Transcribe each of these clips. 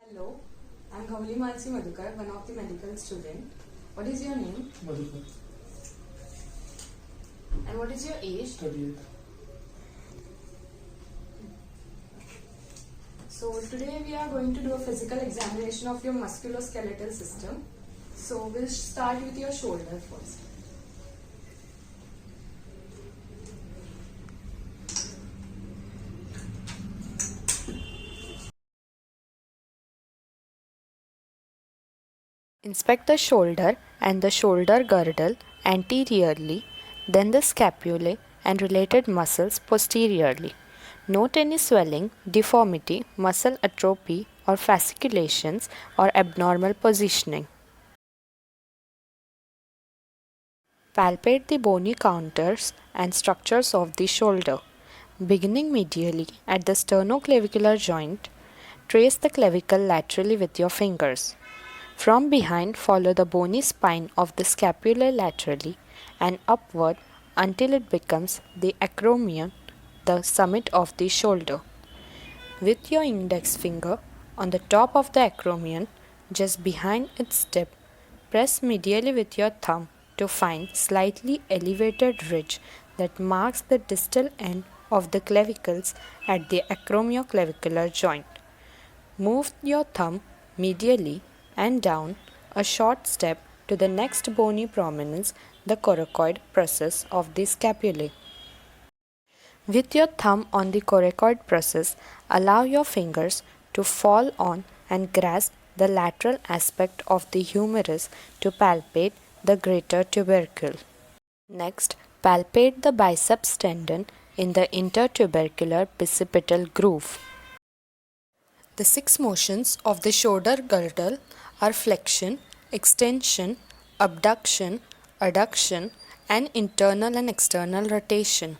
Hello, I'm Gawali Mansi Madhukar, one of the medical student. What is your name? Madhukar, And what is your age? 38. So today we are going to do a physical examination of your musculoskeletal system. So we'll start with your shoulder first. Inspect the shoulder and the shoulder girdle anteriorly, then the scapulae and related muscles posteriorly. Note any swelling, deformity, muscle atrophy, or fasciculations or abnormal positioning. Palpate the bony counters and structures of the shoulder. Beginning medially at the sternoclavicular joint, trace the clavicle laterally with your fingers. From behind, follow the bony spine of the scapula laterally and upward until it becomes the acromion, the summit of the shoulder. With your index finger on the top of the acromion, just behind its tip, press medially with your thumb to find slightly elevated ridge that marks the distal end of the clavicles at the acromioclavicular joint. Move your thumb medially and down a short step to the next bony prominence, the coracoid process of the scapulae. With your thumb on the coracoid process, allow your fingers to fall on and grasp the lateral aspect of the humerus to palpate the greater tubercle. Next, palpate the biceps tendon in the intertubercular bicipital groove. The 6 motions of the shoulder girdle are flexion, extension, abduction, adduction, and internal and external rotation.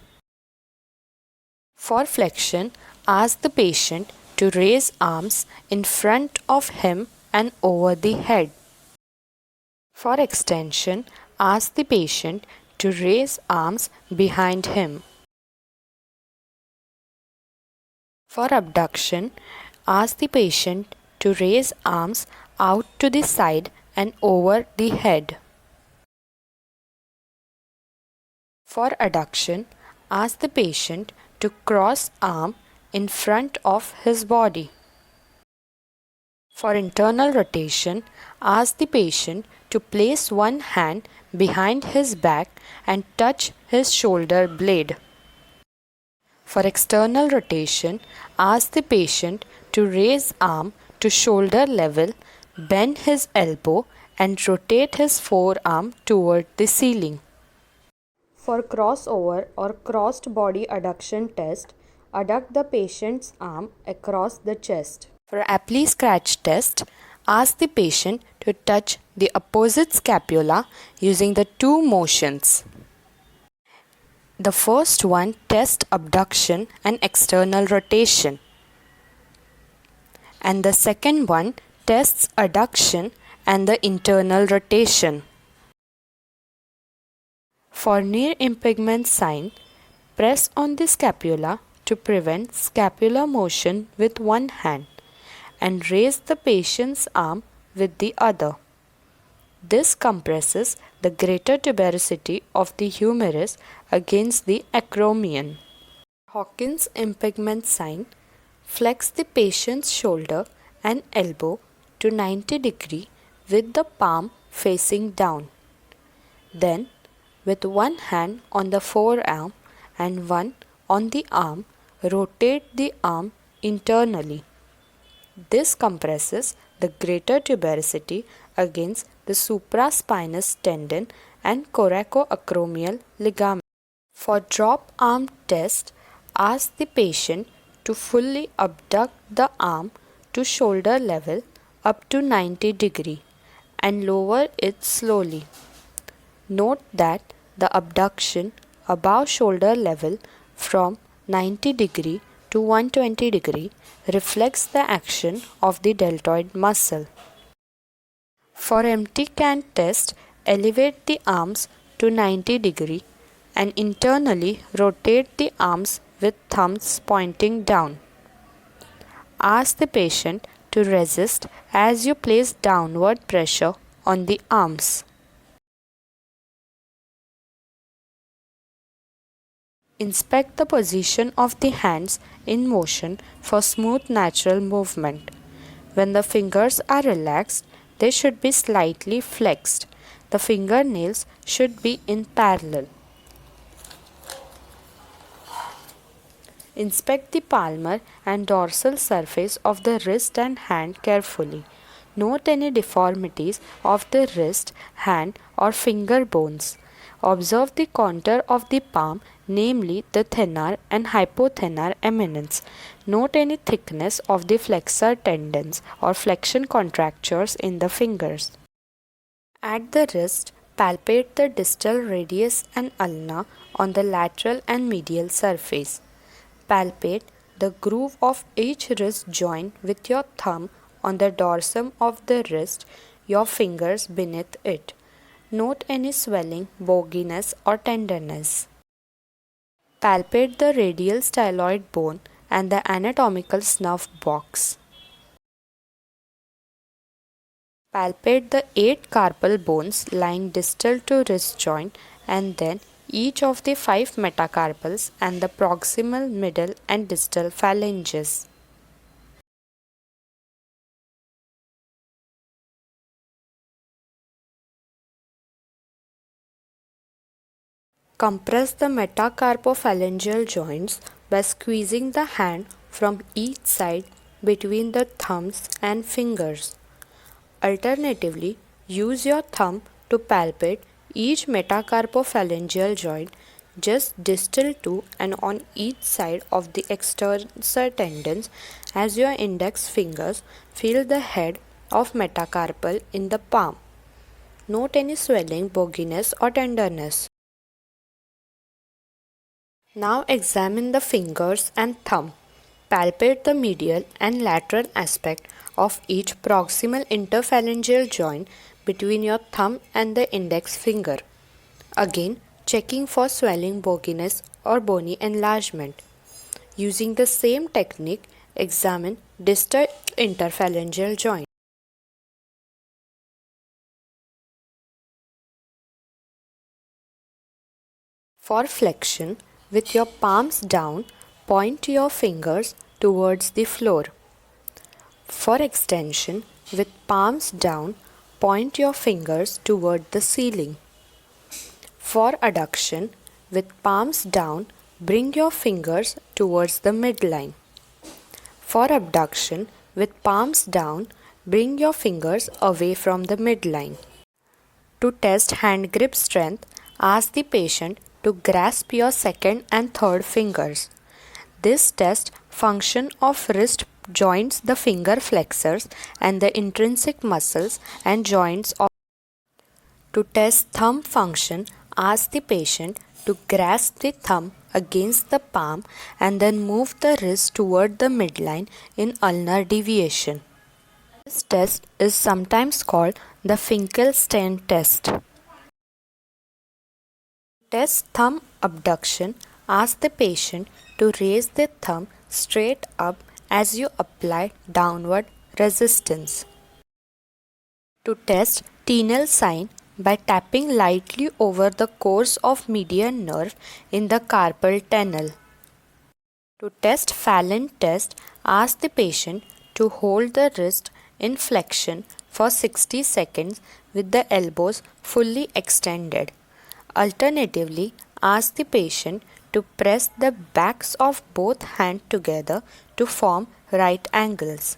For flexion, ask the patient to raise arms in front of him and over the head. For extension, ask the patient to raise arms behind him. For abduction, ask the patient to raise arms out to the side and over the head. For adduction, ask the patient to cross arm in front of his body. For internal rotation, ask the patient to place one hand behind his back and touch his shoulder blade. For external rotation, ask the patient to raise arm to shoulder level, bend his elbow, and rotate his forearm toward the ceiling. For crossover or crossed body adduction test, adduct the patient's arm across the chest. For apply scratch test, ask the patient to touch the opposite scapula using the 2 motions. The first one tests abduction and external rotation, and the second one tests adduction and the internal rotation. For near impingement sign, press on the scapula to prevent scapular motion with one hand and raise the patient's arm with the other. This compresses the greater tuberosity of the humerus against the acromion. Hawkins impingement sign, flex the patient's shoulder and elbow to 90 degree with the palm facing down. Then, with one hand on the forearm and one on the arm, rotate the arm internally. This compresses the greater tuberosity against the supraspinous tendon and coracoacromial ligament. For drop arm test, ask the patient to fully abduct the arm to shoulder level up to 90 degree and lower it slowly. Note that the abduction above shoulder level from 90 degree to 120 degree reflects the action of the deltoid muscle. For empty can test, elevate the arms to 90 degree and internally rotate the arms with thumbs pointing down. Ask the patient to to resist as you place downward pressure on the arms. Inspect the position of the hands in motion for smooth natural movement. When the fingers are relaxed, they should be slightly flexed. The fingernails should be in parallel. Inspect the palmar and dorsal surface of the wrist and hand carefully. Note any deformities of the wrist, hand, or finger bones. Observe the contour of the palm, namely the thenar and hypothenar eminence. Note any thickness of the flexor tendons or flexion contractures in the fingers. At the wrist, palpate the distal radius and ulna on the lateral and medial surface. Palpate the groove of each wrist joint with your thumb on the dorsum of the wrist, your fingers beneath it. Note any swelling, bogginess, or tenderness. Palpate the radial styloid bone and the anatomical snuff box. Palpate the 8 carpal bones lying distal to wrist joint and then each of the 5 metacarpals and the proximal, middle and distal phalanges. Compress the metacarpophalangeal joints by squeezing the hand from each side between the thumbs and fingers. Alternatively, use your thumb to palpate each metacarpophalangeal joint just distal to and on each side of the extensor tendons as your index fingers feel the head of metacarpal in the palm. Note any swelling, bogginess or tenderness. Now examine the fingers and thumb. Palpate the medial and lateral aspect of each proximal interphalangeal joint between your thumb and the index finger. Again, checking for swelling, bogginess or bony enlargement. Using the same technique, examine distal interphalangeal joint. For flexion, with your palms down, point your fingers towards the floor. For extension, with palms down, point your fingers toward the ceiling. For adduction, with palms down, bring your fingers towards the midline. For abduction, with palms down, bring your fingers away from the midline. To test hand grip strength, ask the patient to grasp your second and third fingers. This test function of wrist joints the finger flexors and the intrinsic muscles and joints of. To test thumb function, ask the patient to grasp the thumb against the palm and then move the wrist toward the midline in ulnar deviation. This test is sometimes called the Finkelstein test. Test thumb abduction, ask the patient to raise the thumb straight up as you apply downward resistance. To test tenile sign by tapping lightly over the course of median nerve in the carpal tunnel. To test Fallon test, ask the patient to hold the wrist in flexion for 60 seconds with the elbows fully extended. Alternatively, ask the patient to press the backs of both hands together to form right angles.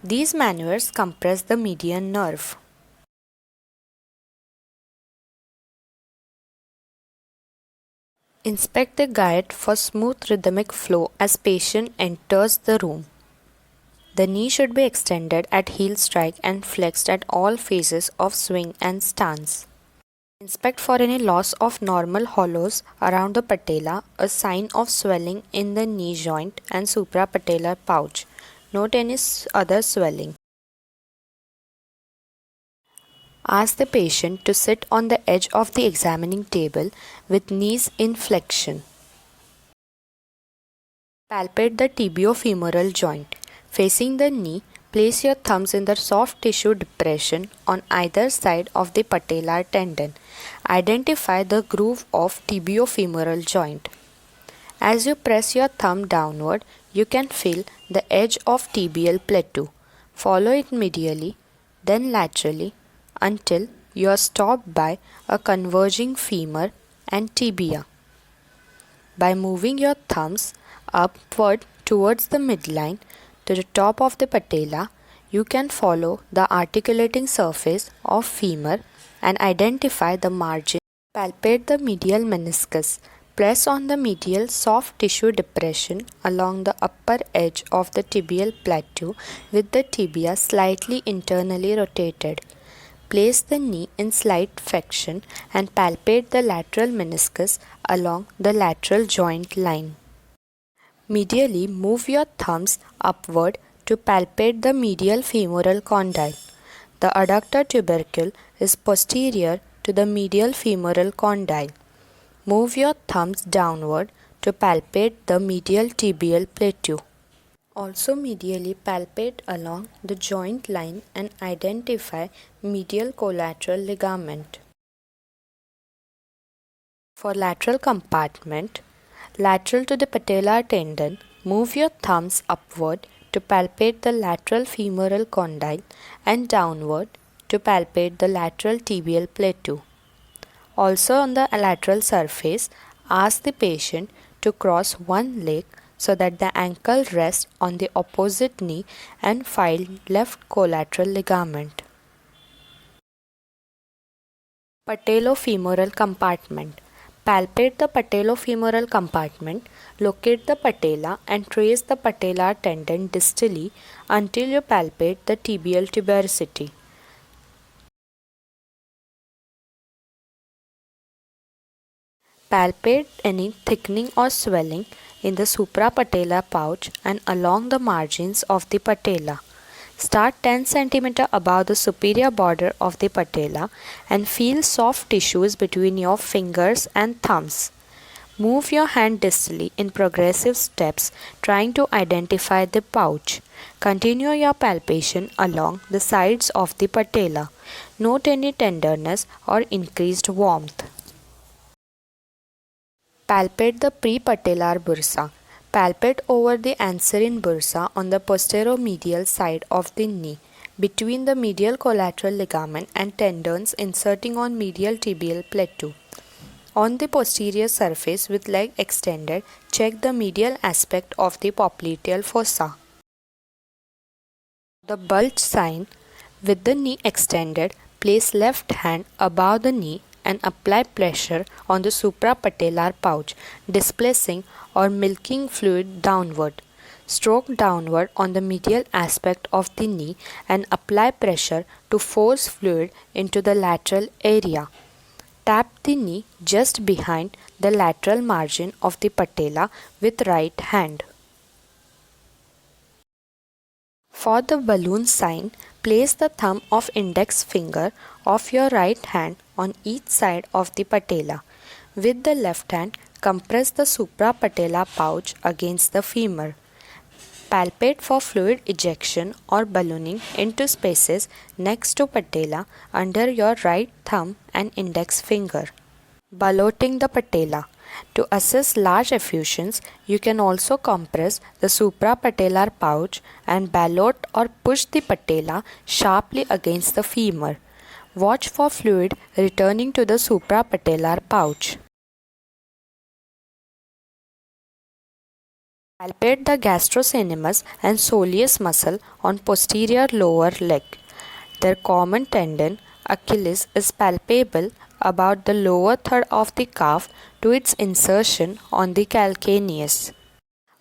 These maneuvers compress the median nerve. Inspect the guide for smooth rhythmic flow as patient enters the room. The knee should be extended at heel strike and flexed at all phases of swing and stance. Inspect for any loss of normal hollows around the patella, a sign of swelling in the knee joint and suprapatellar pouch. Note any other swelling. Ask the patient to sit on the edge of the examining table with knees in flexion. Palpate the tibiofemoral joint. Facing the knee, Place your thumbs in the soft tissue depression on either side of the patellar tendon. Identify the groove of tibiofemoral joint. As you press your thumb downward, you can feel the edge of tibial plateau. Follow it medially, then laterally until you are stopped by a converging femur and tibia. By moving your thumbs upward towards the midline to the top of the patella, you can follow the articulating surface of femur and identify the margin. Palpate the medial meniscus. Press on the medial soft tissue depression along the upper edge of the tibial plateau with the tibia slightly internally rotated. Place the knee in slight flexion and palpate the lateral meniscus along the lateral joint line. Medially, move your thumbs upward to palpate the medial femoral condyle. The adductor tubercle is posterior to the medial femoral condyle. Move your thumbs downward to palpate the medial tibial plateau. Also medially palpate along the joint line and identify medial collateral ligament. For lateral compartment, lateral to the patellar tendon, move your thumbs upward to palpate the lateral femoral condyle and downward to palpate the lateral tibial plateau. Also on the lateral surface, ask the patient to cross one leg so that the ankle rests on the opposite knee and file left collateral ligament. Patellofemoral compartment. Palpate the patellofemoral compartment, locate the patella and trace the patellar tendon distally until you palpate the tibial tuberosity. Palpate any thickening or swelling in the suprapatellar pouch and along the margins of the patella. Start 10 cm above the superior border of the patella and feel soft tissues between your fingers and thumbs. Move your hand distally in progressive steps, trying to identify the pouch. Continue your palpation along the sides of the patella. Note any tenderness or increased warmth. Palpate the prepatellar bursa. Palpate over the anserine bursa on the posteromedial side of the knee, between the medial collateral ligament and tendons inserting on medial tibial plateau. On the posterior surface with leg extended, check the medial aspect of the popliteal fossa. The bulge sign. With the knee extended, place left hand above the knee and apply pressure on the suprapatellar pouch, displacing or milking fluid downward. Stroke downward on the medial aspect of the knee and apply pressure to force fluid into the lateral area. Tap the knee just behind the lateral margin of the patella with right hand. For the balloon sign, place the thumb of index finger of your right hand on each side of the patella. With the left hand, compress the suprapatellar pouch against the femur. Palpate for fluid ejection or ballooning into spaces next to patella under your right thumb and index finger. Ballotting the patella. To assess large effusions, you can also compress the suprapatellar pouch and ballot or push the patella sharply against the femur. Watch for fluid returning to the suprapatellar pouch. Palpate the gastrocnemius and soleus muscle on posterior lower leg. Their common tendon, Achilles, is palpable about the lower third of the calf to its insertion on the calcaneus.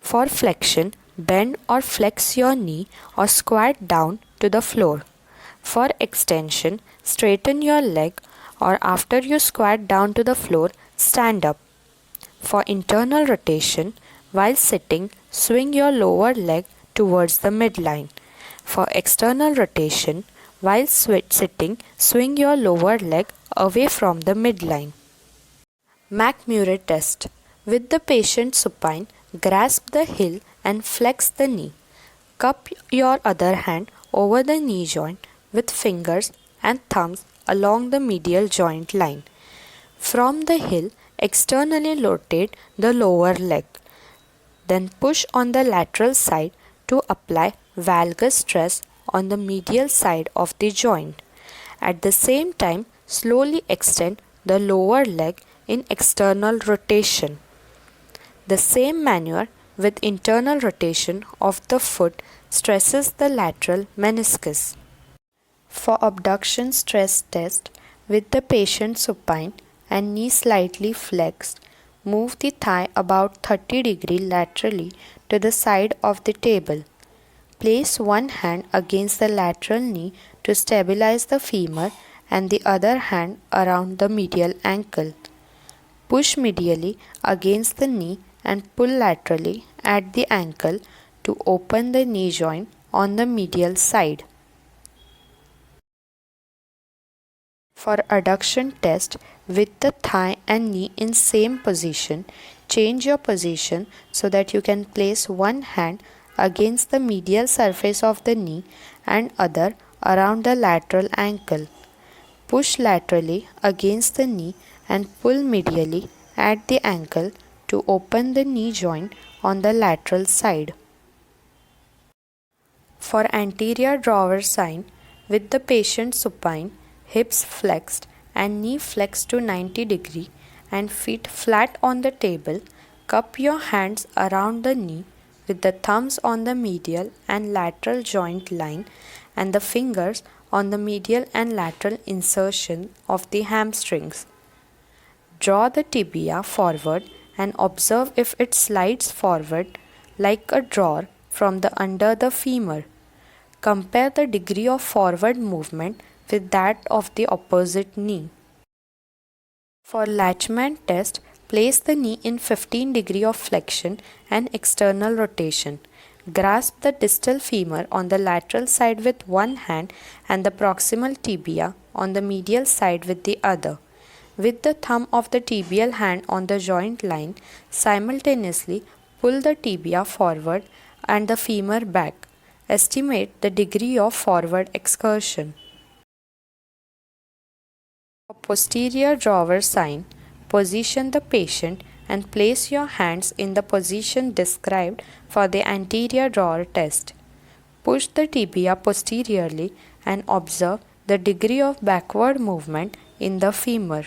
For flexion, bend or flex your knee or squat down to the floor. For extension, straighten your leg or after you squat down to the floor, stand up. For internal rotation, while sitting, swing your lower leg towards the midline. For external rotation, while sitting, swing your lower leg away from the midline. McMurray test. With the patient supine, grasp the heel and flex the knee. Cup your other hand over the knee joint with fingers and thumbs along the medial joint line. From the heel, externally rotate the lower leg. Then push on the lateral side to apply valgus stress on the medial side of the joint. At the same time, slowly extend the lower leg in external rotation. The same maneuver with internal rotation of the foot stresses the lateral meniscus. For abduction stress test, with the patient supine and knee slightly flexed, move the thigh about 30 degrees laterally to the side of the table. Place one hand against the lateral knee to stabilize the femur and the other hand around the medial ankle. Push medially against the knee and pull laterally at the ankle to open the knee joint on the medial side. For adduction test, with the thigh and knee in same position, change your position so that you can place one hand against the medial surface of the knee and other around the lateral ankle. Push laterally against the knee and pull medially at the ankle to open the knee joint on the lateral side. For anterior drawer sign, with the patient supine, hips flexed and knee flexed to 90 degree and feet flat on the table, cup your hands around the knee with the thumbs on the medial and lateral joint line and the fingers on the medial and lateral insertion of the hamstrings. Draw the tibia forward and observe if it slides forward like a drawer from the under the femur. Compare the degree of forward movement with that of the opposite knee. For Latchman test, place the knee in 15 degree of flexion and external rotation. Grasp the distal femur on the lateral side with one hand and the proximal tibia on the medial side with the other. With the thumb of the tibial hand on the joint line, simultaneously pull the tibia forward and the femur back. Estimate the degree of forward excursion. For posterior drawer sign, position the patient and place your hands in the position described for the anterior drawer test. Push the tibia posteriorly and observe the degree of backward movement in the femur.